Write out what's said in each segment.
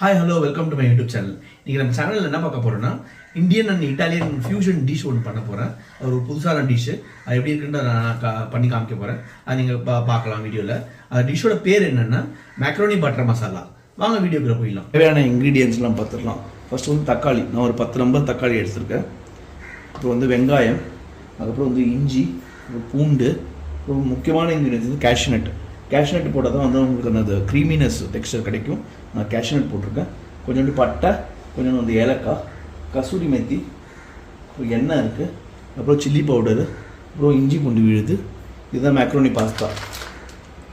Hi hello welcome to my YouTube channel. இன்றைக்கி நம்ம சேனலில் என்ன பார்க்க போகிறோன்னா Indian and Italian fusion dish ஒன்று பண்ண போகிறேன். ஒரு புதுசான டிஷ்ஷு. அது எப்படி இருக்குன்னு நான் பண்ணி காமிக்க போகிறேன். அது நீங்கள் பார்க்கலாம் வீடியோவில். அந்த டிஷ்ஷோட பேர் என்னென்னா மேக்ரோனி பட்டர் மசாலா. வாங்க வீடியோக்குள்ளே போயிடலாம். தேவையான இன்க்ரீடியன்ஸ்லாம் பார்த்துடலாம். ஃபஸ்ட்டு வந்து தக்காளி. நான் ஒரு 10 நம்பர் தக்காளி எடுத்துருக்கேன். அப்புறம் வந்து வெங்காயம், அதுக்கப்புறம் வந்து இஞ்சி, பூண்டு, அப்புறம் முக்கியமான இன்க்ரீடியன்ஸ் வந்து கேஷ்நட். கேஷ்நட் போட்டால் தான் வந்து உங்களுக்கு அந்த க்ரீமினஸ் டெக்ஸ்டர் கிடைக்கும். நான் கேஷ்நட் போட்டிருக்கேன். கொஞ்சோண்டு பட்டை, கொஞ்சோண்டு வந்து ஏலக்காய், கசூரி மெத்தி, அப்புறம் எண்ணெய் இருக்குது, அப்புறம் சில்லி பவுடரு, அப்புறம் இஞ்சி பூண்டு விழுது. இதுதான் மேக்ரோனி பாஸ்தா.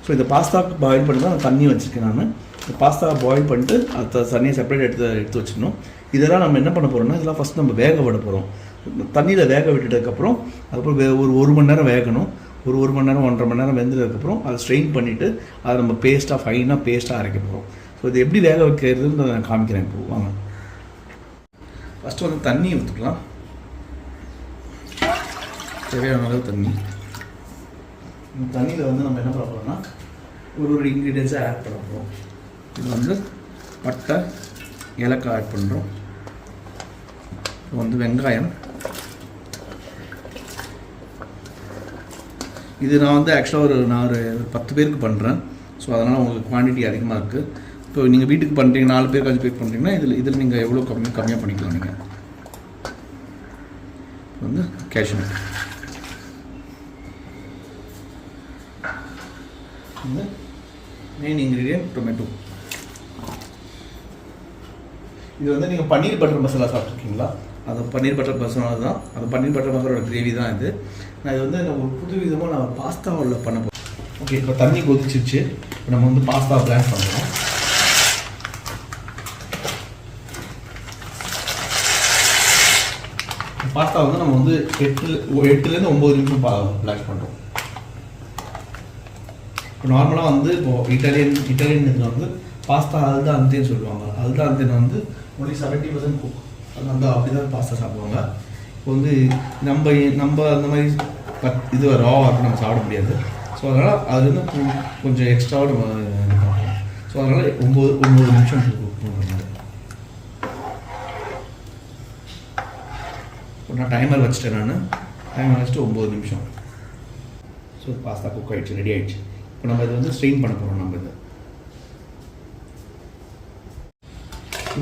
ஸோ இந்த பாஸ்தாவுக்கு பாயில் பண்ணி தான் நான் தண்ணி வச்சுருக்கேன். நான் இந்த பாஸ்தா பாயில் பண்ணிட்டு அதை தண்ணியை செப்பரேட் எடுத்து வச்சுக்கணும். இதெல்லாம் நம்ம என்ன பண்ண போகிறோம்னா, இதெல்லாம் ஃபஸ்ட் நம்ம வேக விட போகிறோம். தண்ணியில் வேக விட்டுட்டதுக்கப்புறம் அதுக்கப்புறம் ஒரு மணி நேரம் வேகணும். ஒரு மணி நேரம் 1.5 மணி நேரம் வெந்ததுக்கப்புறம் அதை ஸ்ட்ரெயின் பண்ணிவிட்டு அதை நம்ம ஃபைனாக பேஸ்ட்டாக அரைக்க போகிறோம். ஸோ இது எப்படி வேக வைக்கிறதுன்னு நான் காமிக்கிறேன். இப்போ வாங்க. ஃபஸ்ட்டு வந்து தண்ணி ஊற்றிக்கலாம். தேவையான அளவு தண்ணி. இந்த தண்ணியில் வந்து நம்ம என்ன பண்ண போகிறோம்னா ஒரு இன்க்ரீடியன்ஸை ஆட் பண்ண போகிறோம். இது வந்து பட்டை, ஏலக்காய் ஆட் பண்ணுறோம். இப்போ வந்து வெங்காயம். இது நான் வந்து ஆக்சுவலாக நான் ஒரு 10 பேருக்கு பண்ணுறேன். ஸோ அதனால் உங்களுக்கு குவான்டிட்டி அதிகமாக இருக்குது. இப்போ நீங்கள் வீட்டுக்கு பண்ணுறீங்க, 4 பேருக்கு 5 பேருக்கு பண்ணுறீங்கன்னா இதில் நீங்கள் எவ்வளோ கம்மியாக பண்ணிக்கலாம். நீங்கள் வந்து கேஷ்நட், வந்து மெயின் இன்க்ரீடியன்ட் டொமேட்டோ. இது வந்து நீங்கள் பன்னீர் பட்டர் மசாலா சாப்பிட்ருக்கீங்களா? அது பன்னீர் பட்டர் மசாலா தான். அது பன்னீர் பட்டர் மசாலோட கிரேவி தான் இது. நான் இது வந்து ஒரு புது விதமாக நான் பாஸ்தாவில் பண்ண போகிறேன். ஓகே, இப்போ தண்ணி கொதிச்சிருச்சு. இப்போ நம்ம வந்து பாஸ்தா பிளான் பண்ணுறோம். பாஸ்தா வந்து நம்ம வந்து 8லேருந்து 9 நிமிஷம் பிளான் பண்ணுறோம். இப்போ நார்மலாக வந்து இப்போது இட்டாலியன் இதில் வந்து பாஸ்தா அதுதான் அந்தேன்னு சொல்லுவாங்க. அதுதான் அந்தேன்னு வந்து ஒன்லி 70% குக். அது வந்து அப்படி தான் பாஸ்தா சாப்பிடுவாங்க. இப்போ வந்து நம்ம அந்த மாதிரி இது ராவாக நம்ம சாப்பிட முடியாது. ஸோ அதனால் அது வந்து கொஞ்சம் எக்ஸ்ட்ராவாக நம்ம பார்க்கலாம். ஸோ அதனால் 9 நிமிஷம் நான் டைமர் வச்சுட்டேன். நான் டைமர் வச்சுட்டு 9 நிமிஷம். ஸோ பாஸ்தா குக் ஆகிடுச்சு, ரெடி ஆகிடுச்சு. இப்போ நம்ம இதை வந்து ஸ்ட்ரெயின் பண்ண போகிறோம். நம்ம இதை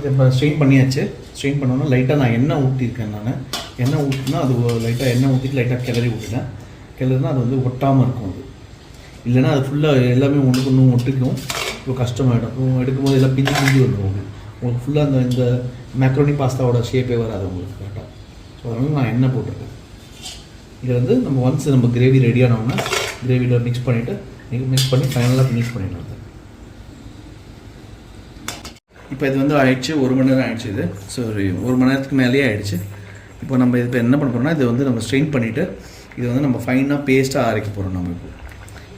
இப்போ ஸ்ட்ரெயின் பண்ணியாச்சு. ஸ்ட்ரெயின் பண்ணோன்னா லைட்டாக நான் எண்ணெய் ஊற்றிருக்கேன். நான் எண்ணெய் ஊற்றினா அது லைட்டாக எண்ணெய் ஊற்றிட்டு லைட்டாக கிளறி விட்டுட்டேன். கிளறுனா அது வந்து ஒட்டாமல் இருக்கும். அது இல்லைன்னா அது ஃபுல்லாக எல்லாமே ஒன்றுக்கு ஒட்டுக்கும். இப்போ கஷ்டமாகிடும். எடுக்கும்போது எல்லாம் பிஞ்சு வந்துடும். உங்களுக்கு ஃபுல்லாக இந்த மேக்ரோனி பாஸ்தாவோட ஷேப்பே வராது உங்களுக்கு கரெக்டாக. ஸோ அதனால் நான் எண்ணெய் போட்டிருக்கேன். இதை வந்து நம்ம கிரேவி ரெடியானோன்னா கிரேவியில் மிக்ஸ் பண்ணி ஃபைனலாக ஃபினிஷ் பண்ணிடலாம். இப்போ இது வந்து ஆயிடுச்சு. 1 மணி நேரம் ஆகிடுச்சு. இது ஸோ 1 மணி நேரத்துக்கு மேலேயே ஆகிடுச்சு. இப்போ நம்ம இப்போ என்ன பண்ண போகிறோம்னா, இதை வந்து நம்ம ஸ்ட்ரெயின் பண்ணிவிட்டு இதை வந்து நம்ம ஃபைனாக பேஸ்ட்டாக அரைக்க போகிறோம். நம்ம இப்போ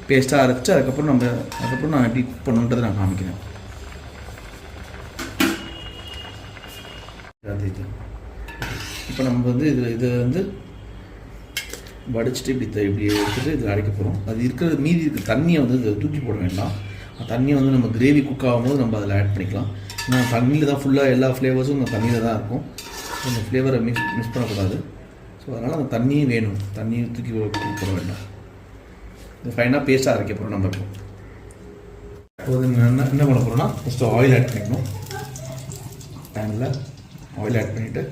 பேஸ்ட்டாக அரைச்சிட்டு அதுக்கப்புறம் நான் எப்படி பண்ணுன்றதை நான் காமிக்கிறேன். இது இப்போ நம்ம வந்து இது வந்து வடிச்சிட்டு இப்படி எடுத்துகிட்டு இதில் அரைக்க போகிறோம். அது மீதி இருக்கிற தண்ணியை வந்து இதை தூக்கி போட வேண்டாம். தண்ணியை வந்து நம்ம கிரேவி குக் ஆகும்போது நம்ம அதில் ஆட் பண்ணிக்கலாம். ஏன்னா தண்ணியில் தான் ஃபுல்லாக எல்லா ஃப்ளேவர்ஸும் அந்த தண்ணியில் தான் இருக்கும். அந்த ஃப்ளேவரை மிஸ் பண்ணக்கூடாது. ஸோ அதனால் அந்த தண்ணியும் வேணும். தண்ணியை தூக்கி போட வேண்டாம். இது ஃபைனாக பேஸ்ட்டாக அரைக்க போகிறோம். நம்ம இப்போது என்ன பண்ண போகிறோம்னா, ஃபஸ்ட்டு ஆயில் ஆட் பண்ணிக்கணும். பேனில் ஆயில் ஆட் பண்ணிவிட்டு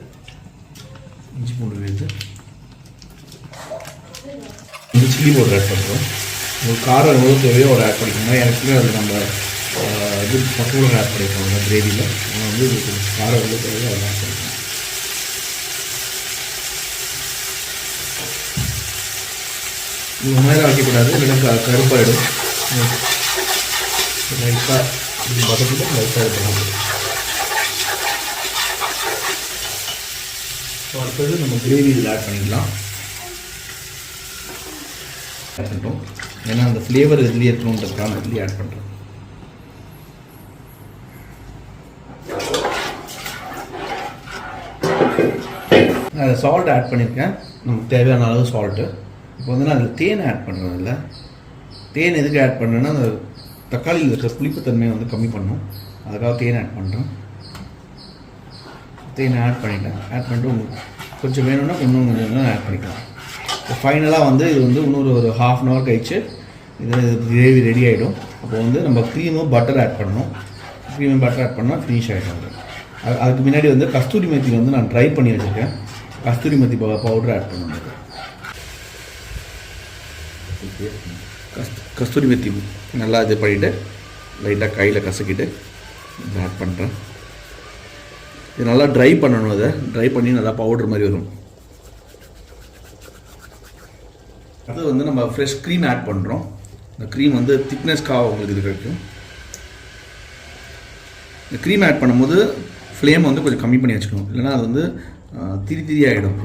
இஞ்சி பூண்டு விழுது, சில்லி பவுடர் ஆட் பண்ணுறோம். உங்களுக்கு காரம் எவ்வளோ தேவையோ ஒரு ஆட் பண்ணிக்கோங்க. எனக்குமே அது நம்ம இது பக்கோட ஆட் பண்ணிக்கோங்க. கிரேவியில் வந்து காரம் எவ்வளோ தேவையோ அதை ஆட் பண்ணிக்கோங்க. இது மேலே வைக்கக்கூடாது, இல்லைன்னா கருப்பாயிடும். லைட்டாக இது பக்கத்தில் லைட்டாக இது பண்ணணும். ஸோ அடுத்தது நம்ம கிரேவி இதில் ஆட் பண்ணிக்கலாம். ஆட் பண்ணிட்டோம். ஏன்னா அந்த ஃப்ளேவர் இதுலேயே இருக்கணுன்றதுக்காக இதுலேயே ஆட் பண்ணுறோம். சால்ட் ஆட் பண்ணியிருக்கேன். நமக்கு தேவையான அளவு சால்ட்டு. இப்போ வந்து நான் அதில் தேன் ஆட் பண்ணுறேன். இல்லை தேன் எதுக்கு ஆட் பண்ணுறேன்னா, அந்த தக்காளியில் இருக்கிற புளிப்புத்தன்மையை வந்து கம்மி பண்ணணும். அதுக்காக தேன் ஆட் பண்ணுறேன். நான் ஆட் பண்ணிட்டேன். ஆட் பண்ணிட்டு உங்களுக்கு கொஞ்சம் வேணும்னா இன்னும் கொஞ்சம் ஆட் பண்ணிக்கலாம். ஃபைனலாக வந்து இது வந்து இன்னொரு ஒரு ½ அன் ஹவர் கழிச்சு இது கிரேவி ரெடி ஆகிடும். அப்போ வந்து நம்ம க்ரீமும் பட்டர் ஆட் பண்ணணும். க்ரீமும் பட்டர் ஆட் பண்ணால் ஃபினிஷ் ஆகிடும். அதுக்கு முன்னாடி வந்து கஸ்தூரி மெத்தி வந்து நான் ட்ரை பண்ணி வச்சுருக்கேன். கஸ்தூரி மெத்தி பவுடர் ஆட் பண்ணணும். கஸ்தூரி மெத்தி நல்லா இது பண்ணிவிட்டு லைட்டாக கையில் கசக்கிட்டு இதை ஆட் பண்ணுறேன். இது நல்லா ட்ரை பண்ணணும். அதை ட்ரை பண்ணி நல்லா பவுடர் மாதிரி வரும். அது வந்து நம்ம ஃப்ரெஷ் க்ரீம் ஆட் பண்ணுறோம். இந்த க்ரீம் வந்து திக்னஸ்க்காக உங்களுக்கு இது கிடைக்கும். இந்த க்ரீம் ஆட் பண்ணும்போது ஃப்ளேம் வந்து கொஞ்சம் கம்மி பண்ணி வச்சுக்கணும், இல்லைனா அது வந்து திரியாகிடும்.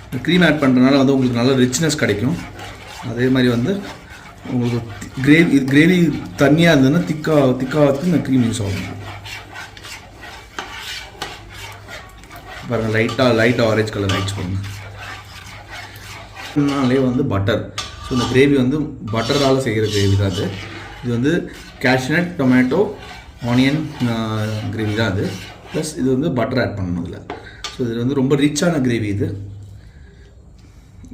இந்த க்ரீம் ஆட் பண்ணுறதுனால வந்து உங்களுக்கு நல்ல ரிச்னஸ் கிடைக்கும். அதே மாதிரி வந்து உங்களுக்கு கிரேவி தண்ணியாக இருந்ததுன்னா திக்காக இந்த க்ரீம் யூஸ் ஆகும். பாருங்கள், லைட்டாக ஆரஞ்ச் கலர் ஆயிடுச்சு பாருங்கள். வந்து பட்டர். ஸோ இந்த கிரேவி வந்து பட்டரால் செய்கிற கிரேவி தான் அது. இது வந்து கேஷ்நட், டொமேட்டோ, ஆனியன் கிரேவி தான் அது. ப்ளஸ் இது வந்து பட்டர் ஆட் பண்ணணும் இதில். ஸோ இது வந்து ரொம்ப ரிச்சான கிரேவி. இது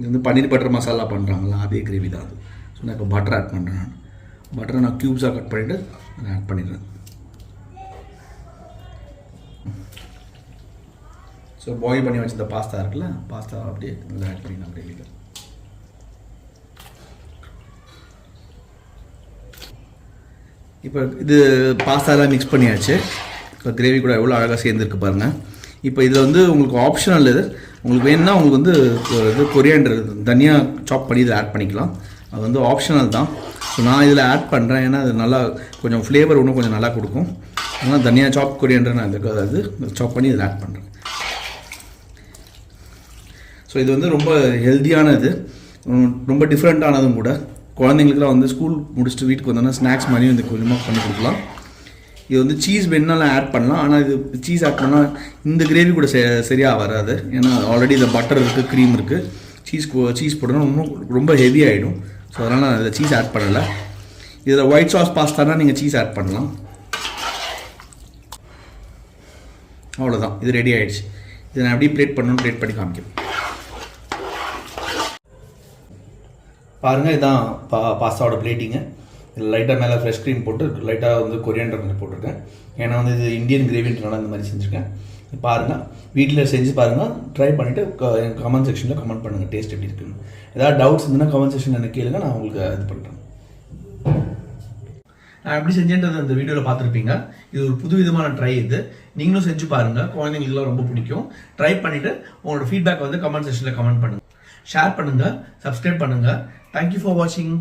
வந்து பன்னீர் பட்டர் மசாலா பண்ணுறாங்களா அதே கிரேவி தான் அது. ஸோ நான் இப்போ பட்டர் ஆட் பண்ணுறேன். பட்டரை நான் க்யூப்ஸாக கட் பண்ணிவிட்டு அதை ஆட் பண்ணிடுறேன். ஸோ பாயில் பண்ணி வச்சுருந்த பாஸ்தா இருக்குல்ல, பாஸ்தா அப்படியே இதில் ஆட் பண்ணிடலாம் கிரேவியில். இப்போ இது பாஸ்தாலாம் மிக்ஸ் பண்ணியாச்சு. இப்போ கிரேவி கூட எவ்வளோ அழகாக சேர்ந்துருக்கு பாருங்கள். இப்போ இதில் வந்து உங்களுக்கு ஆப்ஷனல் இது. உங்களுக்கு வேணும்னா உங்களுக்கு வந்து இது கொரியாண்டர் தனியாக சாப் பண்ணி இதில் ஆட் பண்ணிக்கலாம். அது வந்து ஆப்ஷனல் தான். ஸோ நான் இதில் ஆட் பண்ணுறேன், ஏன்னா அது நல்லா கொஞ்சம் ஃப்ளேவர் இன்னும் கொஞ்சம் நல்லா கொடுக்கும். அதனால் தனியாக சாப் கொரியாண்டர் நான் இதுக்கு அதாவது சாப் பண்ணி இதில் ஆட் பண்ணுறேன். ஸோ இது வந்து ரொம்ப ஹெல்த்தியானது, ரொம்ப டிஃப்ரெண்ட்டானதும் கூட. குழந்தைங்களுக்குலாம் வந்து ஸ்கூல் முடிச்சுட்டு வீட்டுக்கு வந்தோன்னா ஸ்நாக்ஸ் மாதிரியும் இது கொஞ்சமாக பண்ணி கொடுக்கலாம். இது வந்து சீஸ் வேணுனாலும் ஆட் பண்ணலாம். ஆனால் இது சீஸ் ஆட் பண்ணால் இந்த கிரேவி கூட சரியாக வராது. ஏன்னா ஆல்ரெடி இதில் பட்டர் இருக்குது, க்ரீம் இருக்குது. சீஸ் போட்டோன்னா இன்னும் ரொம்ப ஹெவி ஆகிடும். ஸோ அதனால் நான் இதில் சீஸ் ஆட் பண்ணலை. இதில் ஒயிட் சாஸ் பாஸ்தானா நீங்கள் சீஸ் ஆட் பண்ணலாம். அவ்வளோதான், இது ரெடி ஆகிடுச்சு. இதை நான் எப்படி பிளேட் பண்ணணும்னு பிளேட் பண்ணி காமிக்கிறேன். பாருங்கள், இதுதான் பாஸ்தாவோட பிளேட்டிங்கு. இதில் லைட்டாக மேலே ஃப்ரெஷ் க்ரீம் போட்டு லைட்டாக வந்து கொரியாண்டர் கொஞ்சம் போட்டிருக்கேன். ஏன்னா வந்து இது இந்தியன் கிரேவின்றனால இந்த மாதிரி செஞ்சுருக்கேன். பாருங்கள், வீட்டில் செஞ்சு பாருங்கள், ட்ரை பண்ணிவிட்டு கமெண்ட் செக்ஷனில் கமெண்ட் பண்ணுங்கள் டேஸ்ட் எப்படி இருக்குன்னு. ஏதாவது டவுட்ஸ் இருந்ததுன்னா கமெண்ட் செக்ஷனில் எனக்கு கேளுங்க, நான் உங்களுக்கு இது பண்ணுறேன். நான் எப்படி செஞ்சேன்றது அந்த வீடியோவில் பார்த்துருப்பீங்க. இது ஒரு புது விதமான ட்ரை. இது நீங்களும் செஞ்சு பாருங்கள், குழந்தைங்களுக்குலாம் ரொம்ப பிடிக்கும். ட்ரை பண்ணிவிட்டு உங்களோட ஃபீட்பேக் வந்து கமெண்ட் செக்ஷனில் கமெண்ட் பண்ணுங்கள், ஷேர் பண்ணுங்கள், சப்ஸ்கிரைப் பண்ணுங்கள். தேங்க்யூ ஃபார் வாட்சிங்.